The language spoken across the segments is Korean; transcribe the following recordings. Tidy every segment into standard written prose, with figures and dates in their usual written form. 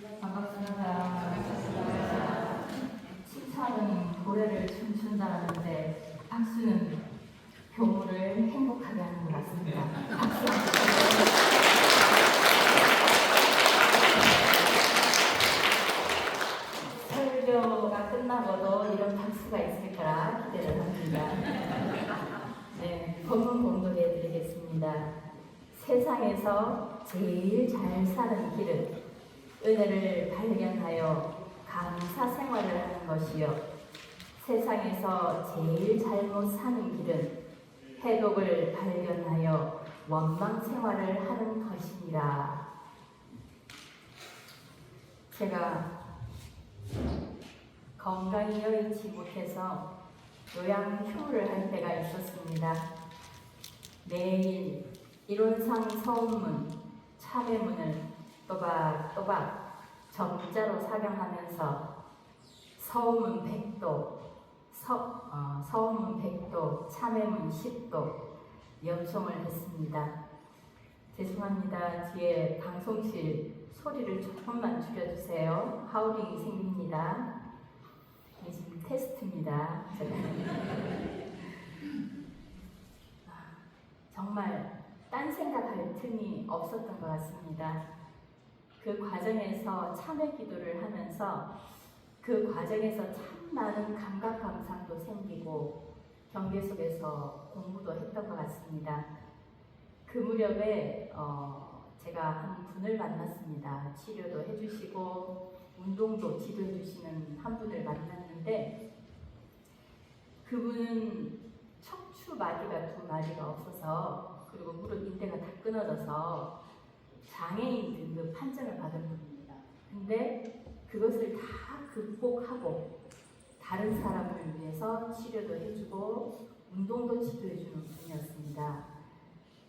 반갑습니다. 칭찬은 고래를 춤춘다는데 박수는 교무를 행복하게 하는 것 같습니다. 박수 한번 설교가 끝나고도 이런 박수가 있을 거라 기대를 합니다. 네, 본문 공독해 드리겠습니다. 세상에서 제일 잘 사는 길은 은혜를 발견하여 감사 생활을 하는 것이요, 세상에서 제일 잘못 사는 길은 해독을 발견하여 원망 생활을 하는 것이니라. 제가 건강히 여의치 못해서 요양휴무를 할 때가 있었습니다. 매일 이론상 서운문, 참회문을 또박또박 정자로 사경하면서 서운문 100도, 서운문 100도, 참회문 10도 연송을 했습니다. 죄송합니다. 뒤에 방송실 소리를 조금만 줄여주세요. 하우링이 생깁니다. 이게 지금 테스트입니다. 정말 딴 생각할 틈이 없었던 것 같습니다. 그 과정에서 참회 기도를 하면서 그 과정에서 참 많은 감각 감상도 생기고 경계 속에서 공부도 했던 것 같습니다. 그 무렵에 제가 한 분을 만났습니다. 치료도 해주시고 운동도 지도해 주시는 한 분을 만났는데, 그분은 척추 마디가 2마디가 없어서, 그리고 무릎 인대가 다 끊어져서 장애인 등급 판정을 받은 분입니다. 근데 그것을 다 극복하고 다른 사람을 위해서 치료도 해주고 운동도 지도해주는 분이었습니다.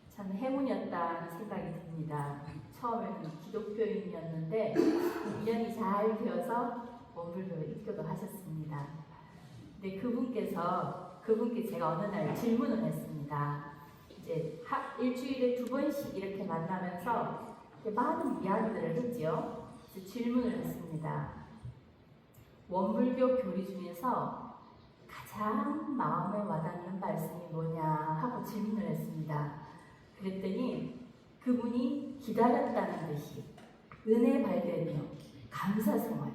참 행운이었다는 생각이 듭니다. 처음에는 기독교인이었는데 1년이 잘 되어서 원불교에 입교도 하셨습니다. 근데 그분께 제가 어느 날 질문을 했습니다. 이제 일주일에 2번씩 이렇게 만나면서 많은 이야기들을 했지요. 질문을 했습니다. 원불교 교리 중에서 가장 마음에 와닿는 말씀이 뭐냐 하고 질문을 했습니다. 그랬더니 그분이 기다렸다는 듯이 은혜 발견이요, 감사 생활,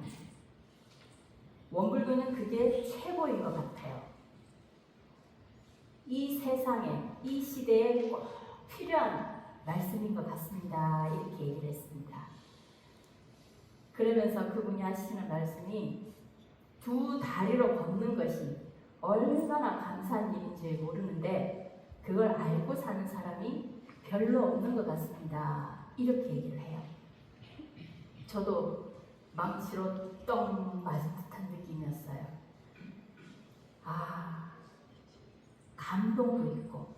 원불교는 그게 최고인 것 같아요. 이 세상에, 이 시대에 꼭 필요한 말씀인 것 같습니다. 이렇게 얘기를 했습니다. 그러면서 그분이 하시는 말씀이 2 다리로 걷는 것이 얼마나 감사한 일인지 모르는데 그걸 알고 사는 사람이 별로 없는 것 같습니다. 이렇게 얘기를 해요. 저도 망치로 똥 맞은 듯한 느낌이었어요. 감동도 있고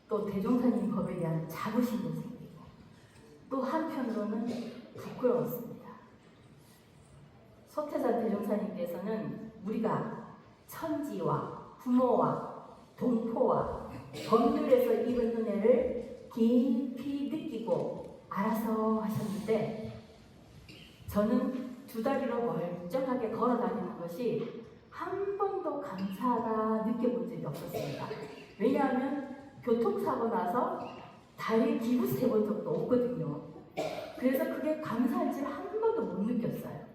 또 대종사님 법에 대한 자부심도 생기고 또 한편으로는 부끄러웠습니다. 소태산 대종사님께서는 우리가 천지와 부모와 동포와 법률에서 입은 은혜를 깊이 느끼고 알아서 하셨는데, 저는 2 다리로 멀쩡하게 걸어 다니는 것이 한 번도 감사하다 느껴본 적이 없었습니다. 왜냐하면 교통사고 나서 다리에 기부스 해본 적도 없거든요. 그래서 그게 감사한지를 한 번도 못 느꼈어요.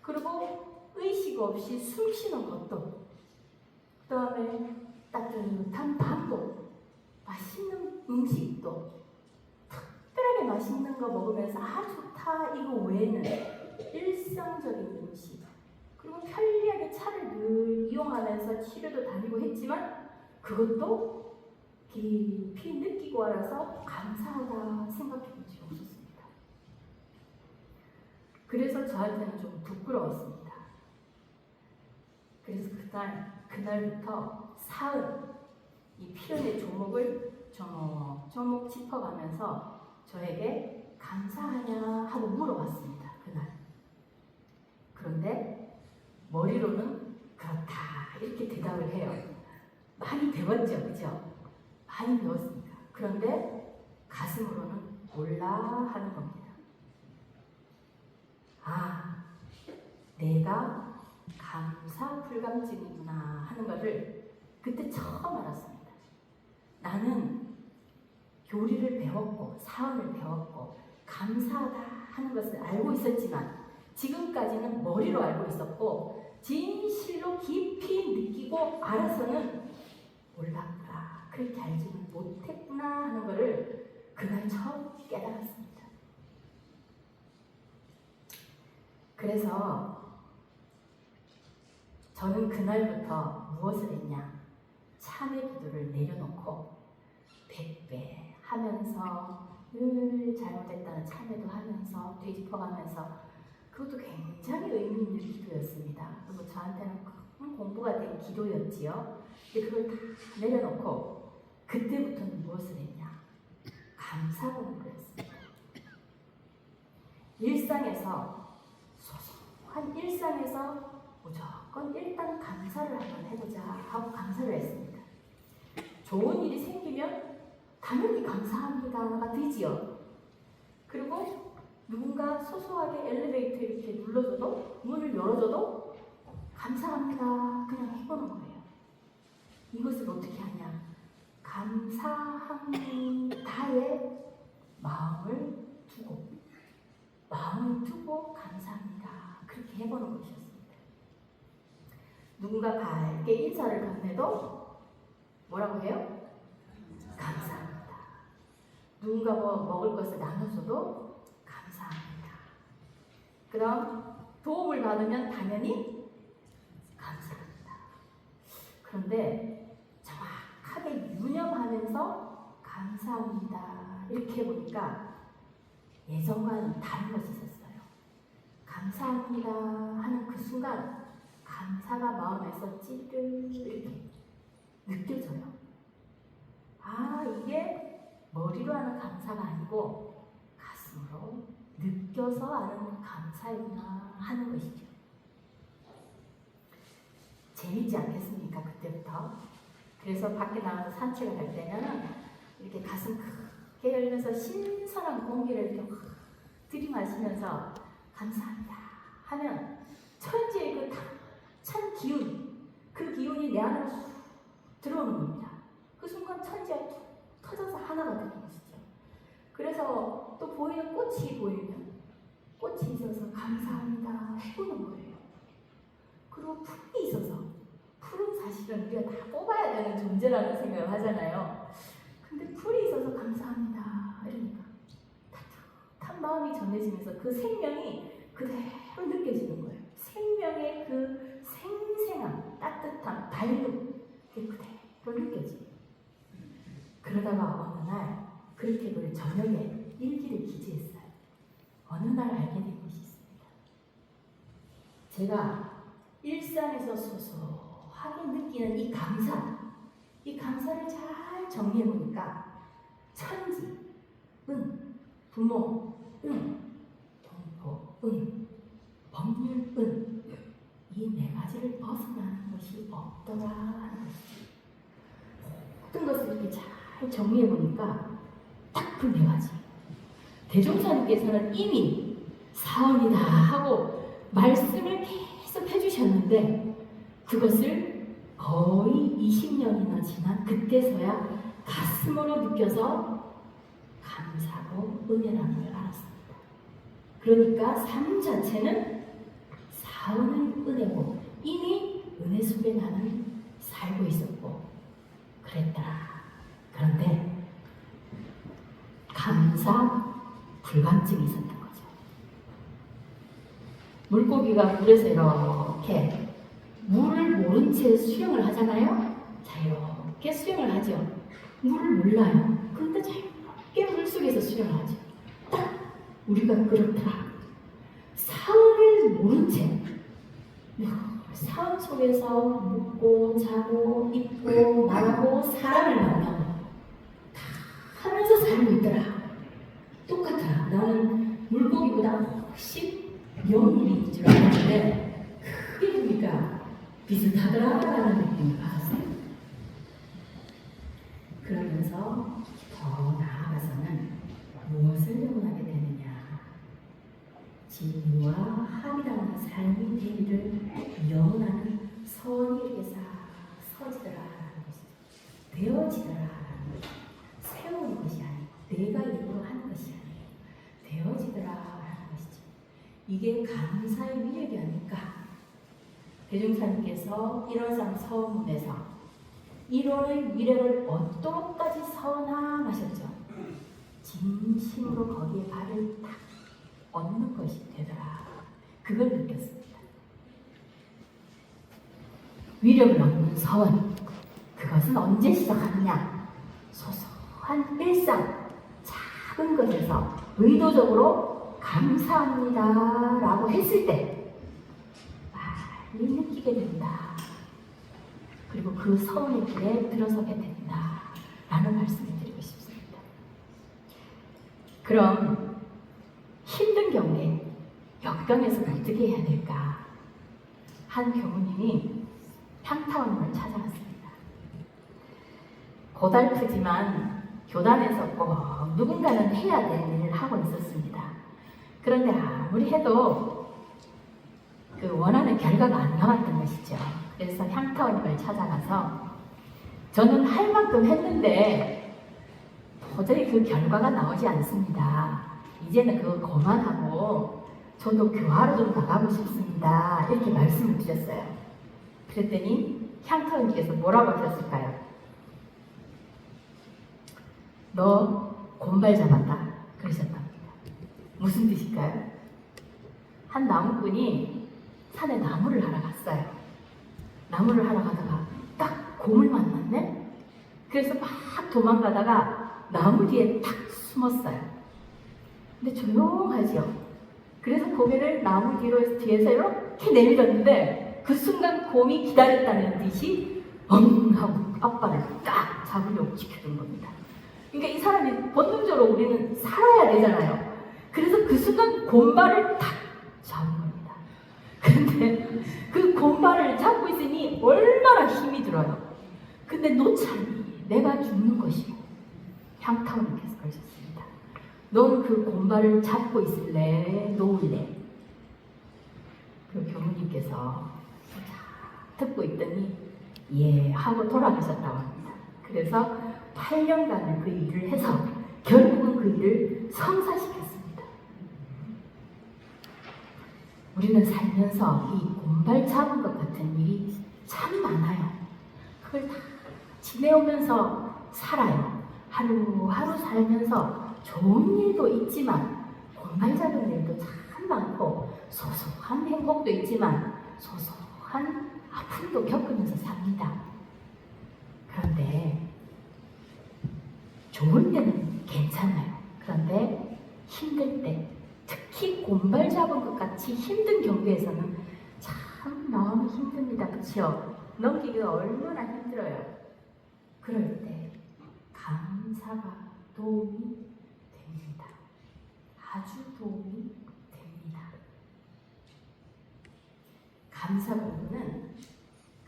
그리고 의식 없이 숨 쉬는 것도, 그 다음에 따뜻한 밥도, 맛있는 음식도, 특별하게 맛있는 거 먹으면서 좋다 이거 외에는 일상적인 음식, 그리고 편리하게 차를 늘 이용하면서 치료도 다니고 했지만 그것도 깊이 느끼고 알아서 감사하다 생각해 본 적이 없었습니다. 그래서 저한테는 좀 부끄러웠습니다. 그래서 그날부터 사흘 이 필연의 조목을 조목 짚어가면서 저에게 감사하냐 하고 물어봤습니다. 그날. 그런데 머리로는 그렇다 이렇게 대답을 해요. 많이 배웠죠, 그죠? 많이 배웠습니다. 그런데 가슴으로는 몰라 하는 겁니다. 아, 내가 감사 불감증이구나 하는 것을 그때 처음 알았습니다. 나는 요리를 배웠고 사업을 배웠고 감사하다 하는 것을 알고 있었지만 지금까지는 머리로 알고 있었고 진실로 깊이 느끼고 알아서는 몰랐구나, 그렇게 알지는 못했구나 하는 것을 그날 처음 깨달았습니다. 그래서 저는 그날부터 무엇을 했냐, 참회 기도를 내려놓고 100배 하면서 늘 잘못했다는 참회도 하면서 되짚어가면서, 그것도 굉장히 의미 있는 기도였습니다. 그리고 저한테는 큰 공부가 된 기도였지요. 근데 그걸 다 내려놓고 그때부터는 무엇을 했냐, 감사 공부였습니다. 일상에서, 소소한 일상에서 무조건 일단 감사를 한번 해보자 하고 감사를 했습니다. 좋은 일이 생기면 당연히 감사합니다가 되지요. 그리고 누군가 소소하게 엘리베이터 이렇게 눌러줘도, 문을 열어줘도 감사합니다 그냥 해보는 거예요. 이것을 어떻게 하냐, 감사합니다에 마음을 두고 감사합니다 그렇게 해보는 것이었습니다. 누군가 밝게 인사를 건네도 뭐라고 해요? 감사합니다. 누군가 먹을 것을 나눠줘도 감사합니다. 그럼 도움을 받으면 당연히 감사합니다. 그런데 정확하게 유념하면서 감사합니다 이렇게 해보니까 예전과는 다른 것이 있었어요. 감사합니다 하는 그 순간 감사가 마음에서 찌르르 이렇게 느껴져요. 아, 이게 머리로 하는 감사가 아니고 가슴으로 느껴서 하는 감사이구나 하는 것이죠. 재밌지 않겠습니까? 그때부터. 그래서 밖에 나가서 산책을 할 때는 이렇게 가슴 크게 열면서 신선한 공기를 이렇게 들이마시면서 감사합니다 하면 천지의 그 찬 기운, 그 기운이 내 안으로 쑥 들어오는 겁니다. 그 순간 천지가 툭 터져서 하나가 되는 것이죠. 그래서 또 보이는 꽃이 보이면 꽃이 있어서 감사합니다 해보는 거예요. 그리고 풀이 있어서, 풀은 사실은 우리가 다 뽑아야 되는 존재라는 생각을 하잖아요. 근데 풀이 있어서 감사합니다 이러니까 따뜻한 마음이 전해지면서 그 생명이 그대로 느껴지는 거예요. 생명의 그 생생함, 따뜻함, 밝음, 그게 그대로 느껴지고, 그러다가 어느 날 그렇게 그 저녁에 일기를 기재했어요. 어느 날 알게 된 것이 있습니다. 제가 일상에서 소소하게 느끼는 이 감사를 잘 정리해보니까 천지, 부모, 동포, 법률, 이 네 가지를 벗어나는 것이 없더라 하는 것이죠. 모든 것을 이렇게 잘 정리해보니까 딱 그 네 가지. 대종사님께서는 이미 사원이다 하고 말씀을 계속 해주셨는데 그것을 거의 20년이나 지난 그때서야 가슴으로 느껴서 감사고 은혜라는 걸 알았습니다. 그러니까 삶 자체는 사원의 은혜고 이미 은혜 속에 나는 살고 있었고 그랬더라. 그런데 감사 불감증이 있었던 거죠. 물고기가 물에서 이렇게 물을 모른 채 수영을 하잖아요. 자유롭게 수영을 하죠. 물을 몰라요. 그런데 자유롭게 물속에서 수영을 하죠. 딱 우리가 그렇더라. 사원을 모른 채 사원 속에서 묵고 자고 입고 말하고 사람을 만나고 다 하면서 살고 있더라. 똑같더라. 나는 물고기보다 훨씬 영물인 줄 알았는데 크게 보니까 비슷하더라라는 느낌을 받았어요. 그러면서 더 나아가서는 무엇을 영원하게 되느냐, 진리와 합이라는 삶이 되기를 영원하는 선의에게서 서지더라라는 것이죠. 되어지더라라는 것이죠. 세우는 것이 아니고 내가 일부러 하는 것이 아니고 되어지더라라는 것이죠. 이게 감사의 위력이 아닐까. 대종사님께서 1월상 서문에서 1월의 위력을 얻도록까지 선언하셨죠. 진심으로 거기에 발을 딱 얻는 것이 되더라. 그걸 느꼈습니다. 위력을 얻는 서원, 그것은 언제 시작하느냐? 소소한 일상, 작은 것에서 의도적으로 감사합니다 라고 했을 때 많이 느끼게 된다. 그리고 그 서원의 길에 들어서게 된다 라는 말씀을 드리고 싶습니다. 그럼 힘든 경우에 역경에서 어떻게 해야 될까? 한 교무님이 향타원님을 찾아갔습니다. 고달프지만 교단에서 꼭 누군가는 해야 될 일을 하고 있었습니다. 그런데 아무리 해도 그 원하는 결과가 안 나왔던 것이죠. 그래서 향타원님을 찾아가서 저는 할 만큼 했는데 도저히 그 결과가 나오지 않습니다. 이제는 그거 그만하고 저도 교화로 좀 나가고 싶습니다. 이렇게 말씀을 드렸어요. 그랬더니 향타원님께서 뭐라고 하셨을까요? 너 곰발 잡았다 그러셨답니다. 무슨 뜻일까요? 한 나무꾼이 산에 나무를 하러 갔어요. 나무를 하러 가다가 딱 곰을 만났네? 그래서 막 도망가다가 나무 뒤에 딱 숨었어요. 근데 조용하죠. 그래서 고개를 나무 뒤에서 이렇게 내밀었는데 그 순간 곰이 기다렸다는 듯이 엉 하고 앞발을 딱 잡으려고 지켜준 겁니다. 그러니까 이 사람이 본능적으로 우리는 살아야 되잖아요. 그래서 그 순간 곰발을 딱 잡은 겁니다. 근데 그 곰발을 잡고 있으니 얼마나 힘이 들어요. 근데 놓자니 내가 죽는 것이고. 향타원님께서 그러셨습니다. 너는 그 곰발을 잡고 있을래? 놓을래? 그 교무님께서 듣고 있더니 예 하고 돌아가셨다고 합니다. 그래서 8년간을 그 일을 해서 결국은 그 일을 성사시켰습니다. 우리는 살면서 이 곰발 잡은 것 같은 일이 참 많아요. 그걸 다 지내오면서 살아요. 하루하루 살면서 좋은 일도 있지만 곰발 잡은 일도 참 많고 소소한 행복도 있지만 소소한 아픔도 겪으면서 삽니다. 그런데 좋을 때는 괜찮아요. 그런데 힘들 때, 특히 곰발 잡은 것 같이 힘든 경우에서는 참 너무 힘듭니다. 그렇죠? 넘기기가 얼마나 힘들어요. 그럴 때 감사가 도움이 됩니다. 아주 도움이 됩니다. 감사 공부는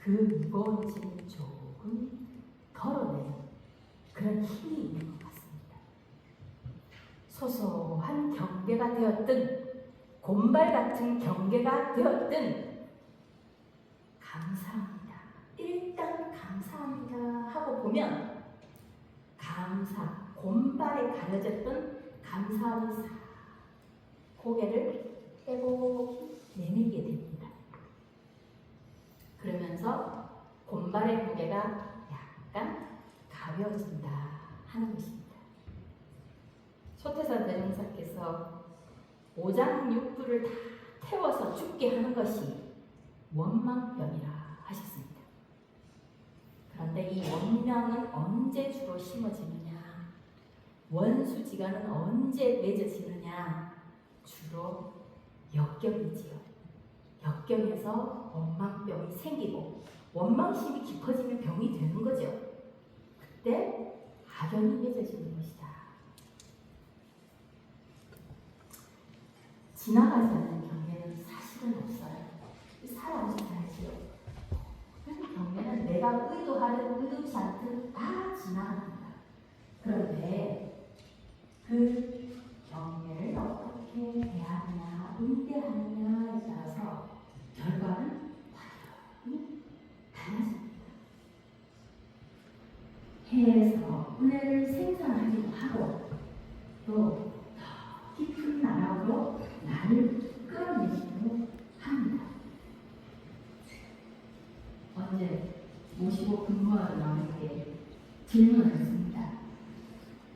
그 무거운 짐을 조금 덜어내는 그런 힘이 있는 것 같습니다. 소소한 경계가 되었든 곰발 같은 경계가 되었든 감사합니다. 일단 감사합니다 하고 보면 감사, 곰발에 가려졌던 감사함이 싹 고개를 빼고 내밀게 됩니다. 그러면서 곰발의 무게가 약간 가벼워진다 하는 것입니다. 소태산 대종사께서 오장육부를 다 태워서 죽게 하는 것이 원망병이라 하셨습니다. 그런데 이 원망은 언제 주로 심어지느냐? 원수지간은 언제 맺어지느냐? 주로 역경이지요. 역경에서 원망병이 생기고 원망심이 깊어지면 병이 되는 거죠. 그때 악연이 맺어지는 것이다. 지나가지 않는 경계는 사실은 없어요. 살아오지 않지요. 그래서 경계는 내가 의도하든 의도치 않든 다 지나갑니다. 그런데 그 경계를 어떻게 해야 하느냐? 해에서 은혜를 생산하기도 하고 또 더 깊은 나락으로 나를 끌어내기도 합니다. 어제 모시고 근무하는 나에게 질문을 했습니다.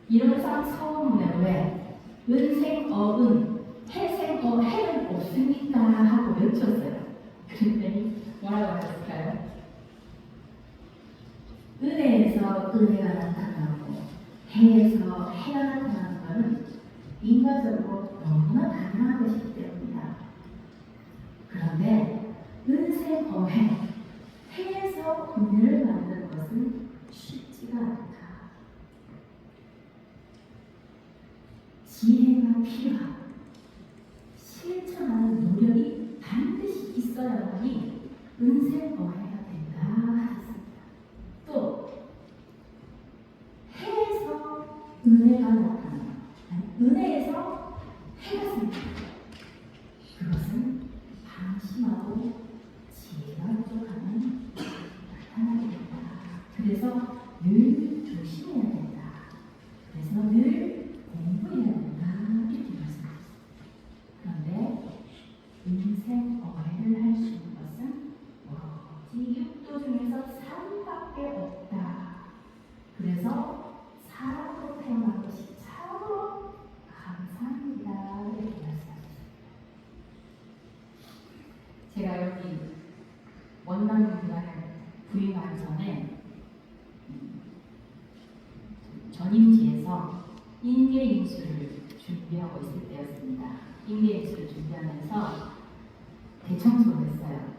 이론상 서문에 왜 은생어은 해생어해는 없습니까? 하고 여쭈었어요. 그랬더니 뭐라고 하셨을까요? 은혜에서 은혜가 나타나고 해에서 해가 나타나는 것은 인과적으로 너무나 당연한 것이기 때문이다. 그런데 은생어해, 해에서 은혜를 만드는 것은 쉽지가 않다. 지혜가 필요하고 실천하는 노력이 반드시 있어야만이 은생어해가 된다 하셨습니다. 또 해에서 은혜가 나타나요. 은혜에서 해가 씁니다. 그것은 방심하고 지혜가 부족하면 나타나게 된다. 그래서 늘 조심해야 된다. 그래서 늘 공부해야 된다. 이렇게 말씀하셨습니다. 그런데 인생어해를 할 수 있는 것은 오로지 육도 중에서 삶밖에 없다. 그래서 사람으로 태어난 것이 참으로 감사합니다. 이렇게 말씀하셨습니다. 제가 여기 원남문화를 부임하기 전에 전임지에서 인계인수를 준비하고 있을 때였습니다. 인계인수를 준비하면서 대청소를 했어요.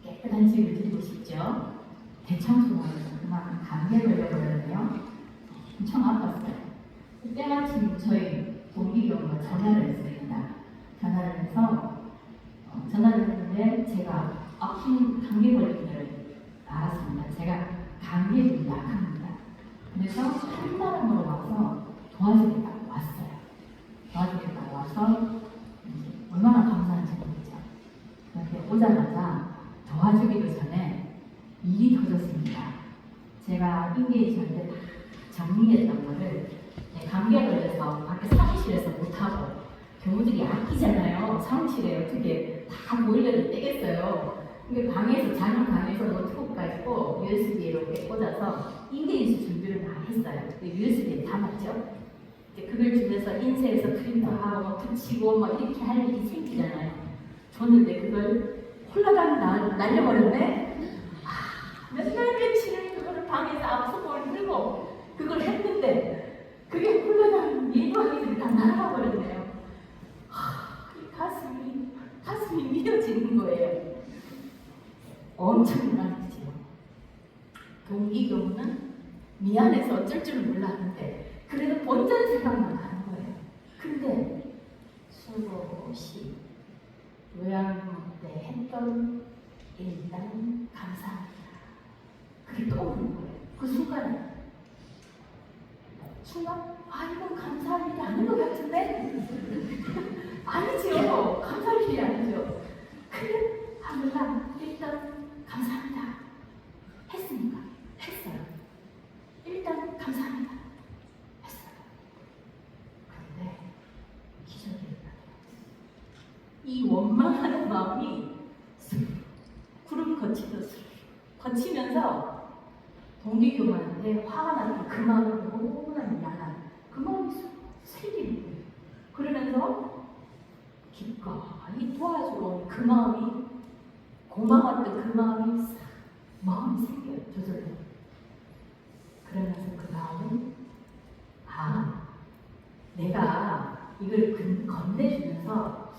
깨끗한 집을 드리고 싶죠. 대청소를 하면서 그만큼 감기에 걸려버렸네요. 엄청 아팠어요. 그때 마침 저희 동기경과 전화를 했습니다. 전화를 해서 전화를 했는데 제가 아픈 감기 걸린 줄 알았습니다. 제가 감기에 좀 약합니다. 그래서 한 사람으로 와서 도와주겠다고 왔어요. 도와주겠다고 와서 얼마나 감사한지 모르죠. 그런데 오자마자 도와주기도 전에 일이 터졌습니다. 제가 인계이실 때 다 정리했던 거를 감기에 걸려서 밖에 사무실에서 못하고 교무들이 아끼잖아요. 사무실에 어떻게 다 보일러를 떼겠어요. 근데 방에서 작은 방에서 노트북 가지고 USB로 이렇게 꽂아서 인계인수 준비를 다 했어요. USB에 담았죠. 그걸 주면서 인쇄해서 프린터하고 붙이고 막 이렇게 할 일이 생기잖아요. 줬는데 그걸 홀라당 날려버렸네. 맨날 며칠을 그거를 방에서 앞서고 들고 그걸 했는데 그게 홀라당 일과기들이 다 날아가 버렸네요. 가슴이 미어지는 거예요. 엄청난 일이죠. 동기교무는 미안해서 어쩔 줄 몰랐는데 그래도 본전 생각만 하는 거예요. 근데 수고시 요양원 때 했던 일단 감사합니다. 그게 떠오르는 거예요. 그 순간 이건 감사할 일이 아닌 것 같은데? 아니지요. 감사할 일이 아니죠. 그래, 하늘아, 일단 감사합니다. 했으니까 했어요. 일단 감사합니다. 했어요. 그런데 기적이 일어나요. 이 원망하는 마음이 구름 거치듯이 거치면서 동기교만한테 화가 나는 그 마음을 너무나 미안한 그 마음이 생기는 거예요. 그러면서 기꺼이 도와주러 온 그 마음이 고마웠던 그 마음이 생겨요. 저절로. 그러면서 그 다음은 내가 이걸 건네주면서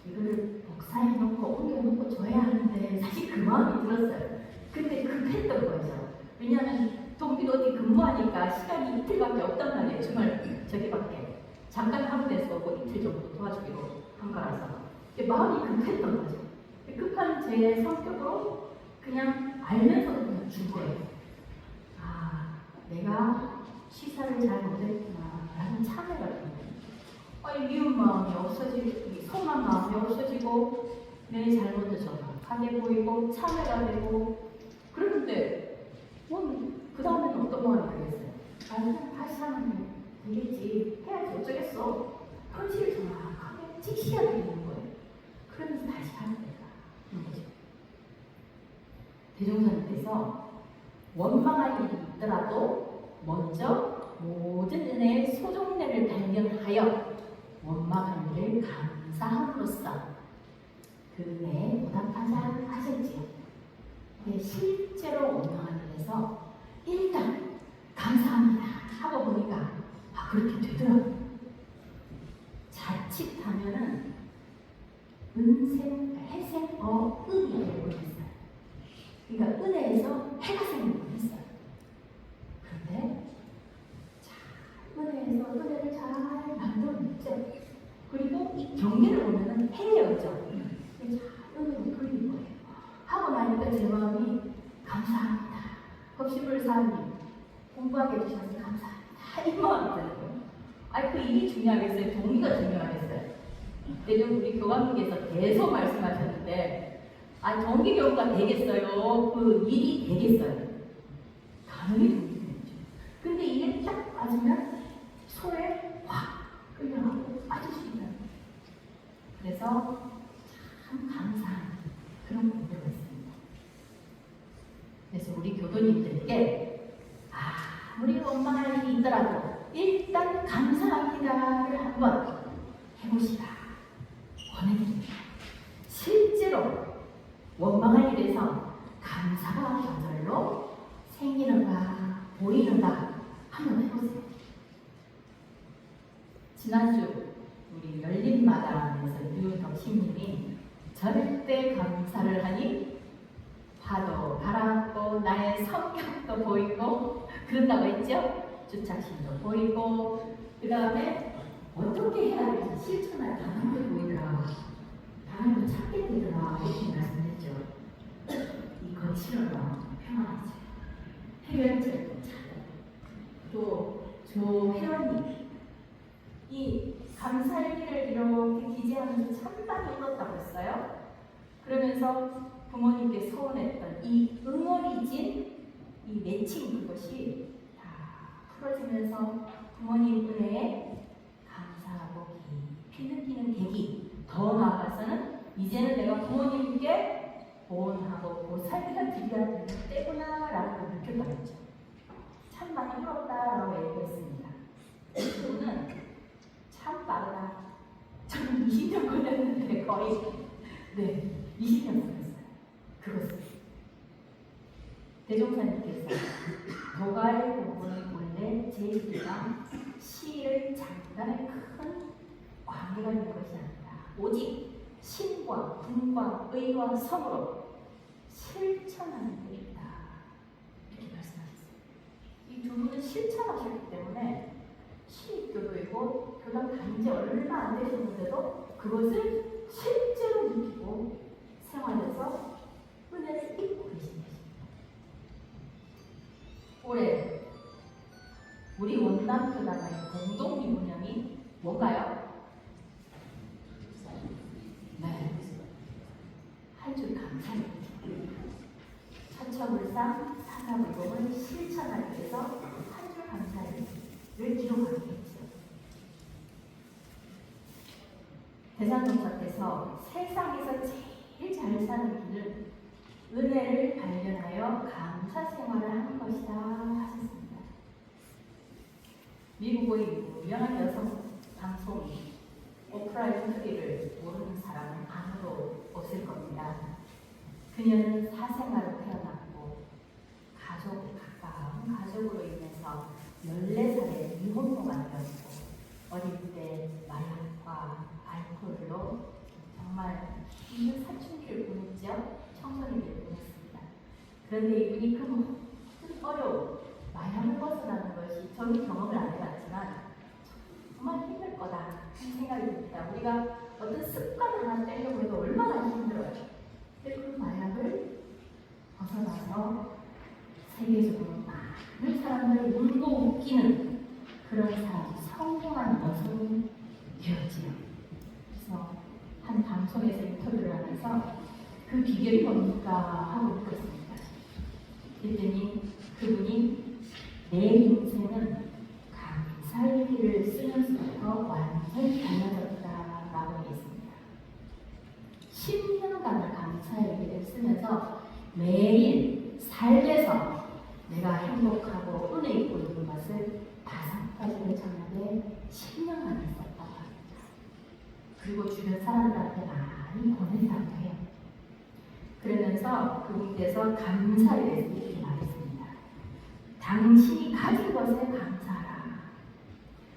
이걸 복사해놓고 옮겨놓고 줘야 하는데 사실 그 마음이 들었어요. 근데 급했던 거죠. 왜냐하면 동기도 어디 근무하니까 시간이 이틀밖에 없단 말이에요. 주말 저기밖에. 잠깐 하루에서 뭐 이틀 정도 도와주기로 한 거라서 마음이 급했던 거죠. 급한 제 성격으로 그냥 알면서도 그냥 준 거예요. 내가 시사를 잘 못했구나 라는 참회가 들어요. 미운 마음이 없어지고 서운한 마음이 없어지고 내 잘못을 정확하게 보이고 참회가 되고 그러는데 그 다음에는 어떤 마음이 들겠어요? 아, 그냥 다시 하면 되겠지. 해야지 어쩌겠어. 현실을 정확하게 직시하게 되는 거예요. 그러면서 다시 하는 거죠. 대종사님께서 원망할 일이 있더라도 먼저 모든 은혜의 소종례를 발견하여 원망할 일을 감사함으로써 그 은혜에 보답하자 하셨지요. 네, 실제로 원망한 일에서 일단 감사합니다 하고 보니까 그렇게 되더라고요. 자칫하면은 은생, 해생, 은이 되고 있어요. 그러니까 은혜에서 해가 생기고 있어요. 그런데 은혜에서 은혜를 잘 만들어냈죠. 그리고 이 경계를 보면은 해였죠. 은혜를 돌린 거예요. 하고 나니까 제 마음이 감사합니다. 법시불사님 공부하게 해주셔서 감사합니다. 이 마음이 들어요. 아니 그 일이 중요하겠어요? 동의가 중요하겠어요? 내가 우리 교관님께서 계속 말씀하셨는데 동기 교육가 되겠어요? 그 일이 되겠어요? 당연히 동기 되겠죠. 근데 이게 딱 맞으면 소에 확 끌려가고 빠져줍니다. 그래서 참 감사한 그런 공부가 있습니다. 그래서 우리 교도님들에게 아무리 원망할 일이 있더라도 일단 감사합니다를 한번 해보시라 권해드립니다. 실제로 원망할 일에서 감사가 저절로 생기는가 보이는가 한번 해보세요. 지난주 우리 열린마당에서 유덕 신님이 절대 감사를 하니 파도 바람고 나의 성격도 보이고 그런다고 했죠? 주착심도 보이고 그 다음에 어떻게 해야 될지 실천할 방법이 보이더라. 방법을 찾게 되더라. 이렇게 말씀했죠. 이 거칠어도 평안하죠. 해결책도 찾아요. 또 조혜원이 이 감사일기를 이렇게 기재하면서 참 많이 울었다고 했어요. 그러면서 부모님께 서운했던 이 응어리진 이 맺힌 그것이 다 풀어지면서 부모님 은혜에 감사하고 깊이 느끼는 계기, 더 나아가서는 이제는 내가 부모님께 보온하고 보살피가 드려야 되는 때구나 라는 걸 느꼈다고 했죠. 참 많이 울었다라고 얘기했습니다. 그분은 참 빠르다. 저는 20년 걸렸는데 거의 20년 걸렸어요. 그것을 대종사님께서 도가의 부분을 원래 제주가 시를 장단의 큰 관계가 있는 것이 아니라 오직 신과 궁과 의와 성으로 실천하는 데 있다. 이렇게 말씀하셨어요. 이 두 분은 실천하셨기 때문에 시교도이고 교당 다닌 지 얼마 안 되셨는데도 그것을 실제로 느끼고 생활해서 은혜를 입고 계신 것입니다. 올해 우리 원남교단의 공동 기문형이 뭔가요? 네, 할 줄 감사해요. 천처불상 사사불공을 실천하기 위해서 할 줄 감사를 기록하겠죠. 대산동사께서 세상에서 제일 잘 사는 길은 은혜를 발견하여 감사 생활을 하는 것이다 하셨습니다. 미국의 유명한 여성 방송이 오프라 윈프리를 모르는 사람은 아무도 없을 겁니다. 그녀는 사생아로 태어났고 가까운 가족으로 인해서 14살에 미혼모가 되었고 어릴 때 마약과 알코올로 정말 힘든 사춘기를 보냈죠. 청소년을 보냈습니다. 그런데 이분이 그 모든 어려움, 마약을 벗어나는 것이 저는 경험을 안 해봤지만 정말 힘들 거다 하는 생각이 듭니다. 우리가 어떤 습관 하나 떼려고 해도 얼마나 힘들어요. 근데 그 마약을 벗어나서 세계적으로 많은 사람들을 울고 웃기는 그런 사람이 성공한 여성이 되었지요. 그래서 한 방송에서 인터뷰를 하면서 그 비결이 뭡니까 하고 물었습니다. 그랬더니 그분이 내 인생은 감사의 길을 쓰면서부터 완전히 달라졌다라고 했습니다. 10년간을 감사의 길을 쓰면서 매일 삶에서 내가 행복하고 은혜 있고 있는 것을 5가지를 전하되 10년간 했었다고 합니다. 그리고 주변 사람들한테 많이 보낸다고 해요. 그러면서 그분께서 감사에 대해서 이렇게 말했습니다. 당신이 가진 것에 감사하라.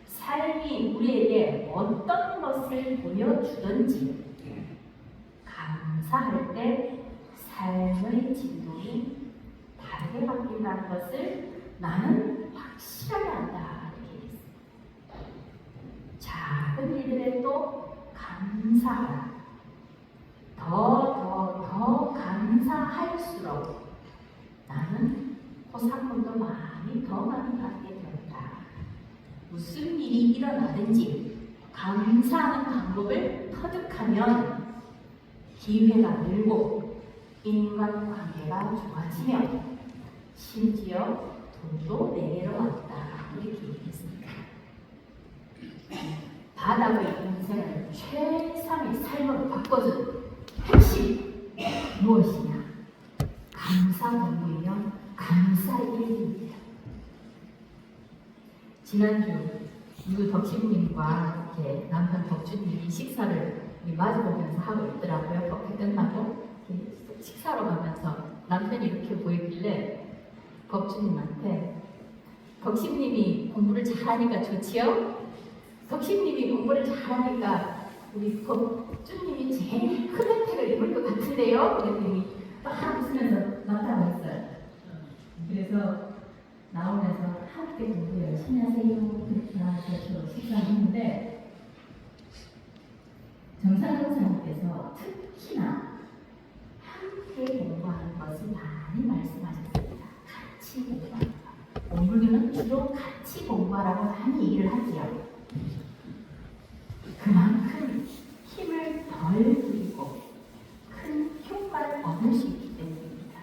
삶이 우리에게 어떤 것을 보여주든지 감사할 때 삶의 진동이 다르게 바뀐다는 것을 나는 확실하게 안다. 이렇게 했습니다. 작은 일들에 또 감사하라. 더 감사할수록 나는 포상금도 더 많이 받게 된다. 무슨 일이 일어나든지 감사하는 방법을 터득하면 기회가 늘고 인간관계가 좋아지며 심지어 돈도 내게로 왔다. 이렇게 얘기했습니다. 바다의 인생을 최상의 삶으로 바꿔준 핵심 무엇이냐? 감사 공부이며 감사의 일입니다. 지난주 유 덕심님과 이렇게 남편 덕주님이 식사를 마주보면서 하고 있더라고요. 커피 끝나고 식사로 가면서 남편이 이렇게 보이길래 덕주님한테 덕심님이 공부를 잘하니까 좋지요? 덕심님이 공부를 잘하니까 우리 덕주님이 제일 큰 혜택을 입을 것 같은데요? 그랬더니 딱 웃으면서 맞다고 했어요. 그래서 나오면서 함께 공부 열심히 하세요. 그렇게 나와서 식사를 했는데 정상동사님께서 특히나 함께 공부하는 것을 많이 말씀하셨습니다. 같이 공부하는 것. 공부는 주로 같이 공부하라고 많이 얘기를 하지요. 그만큼 힘을 덜 들이고 큰 효과를 얻을 수 있기 때문입니다.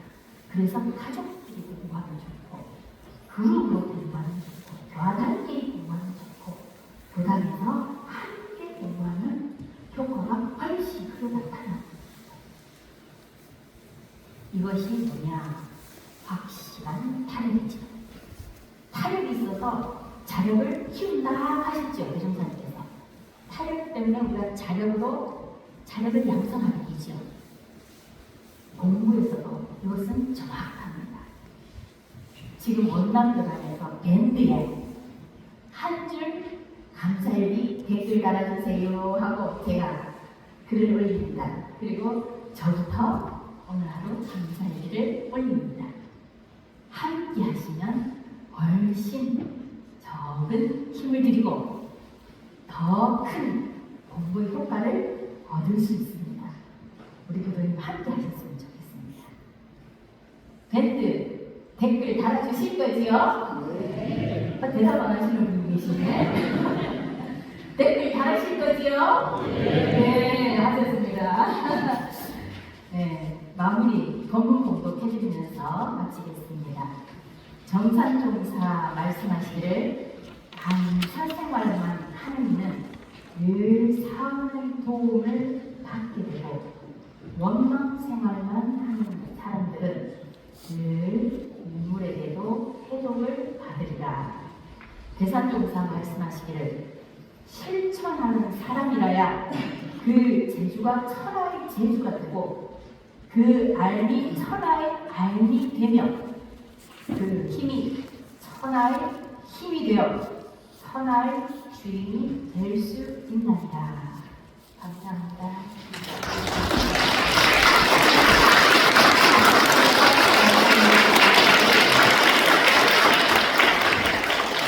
그래서 가족끼리 공부하면 좋고 그룹으로 공부하면 좋고 여자끼리 공부하면 좋고 그 다음에서 함께 공부하면 효과가 훨씬 크게 나타납니다. 이것이 뭐냐? 확실한 타력이죠. 타력이 있어서 자력을 키운다 하셨죠, 배정사님께서. 타력 때문에 우리가 자력을 양성하게 되죠. 공부에서도 이것은 정확합니다. 지금 원남교단에서 밴드에 한 줄 감사일기 댓글 달아주세요 하고 제가 글을 올립니다. 그리고 저부터 오늘 하루 감사일기를 올립니다. 함께 하시면 훨씬 적은 힘을 들이고 더 큰 공부의 효과를 얻을 수 있습니다. 우리 교도님 함께 하셨으면 좋겠습니다. 밴드 댓글 달아주실 거지요? 네. 대답 안 하시는 분이 계시네. 댓글 달으실 거지요? 네, 하셨습니다. 네, 마무리 건문 공독 해드리면서 마치겠습니다. 정산종사 말씀하시기를 감사 생활만 하는 이는 늘 사원의 도움을 받게 되고 원망 생활만 하는 사람들은 늘 인물에게도 해독을 받으리라. 대산종사 말씀하시기를 실천하는 사람이라야 그 재주가 천하의 재주가 되고 그 알미 천하의 알미 되며 그 힘이 천하의 힘이 되어 천하의 주인이 될 수 있나이다.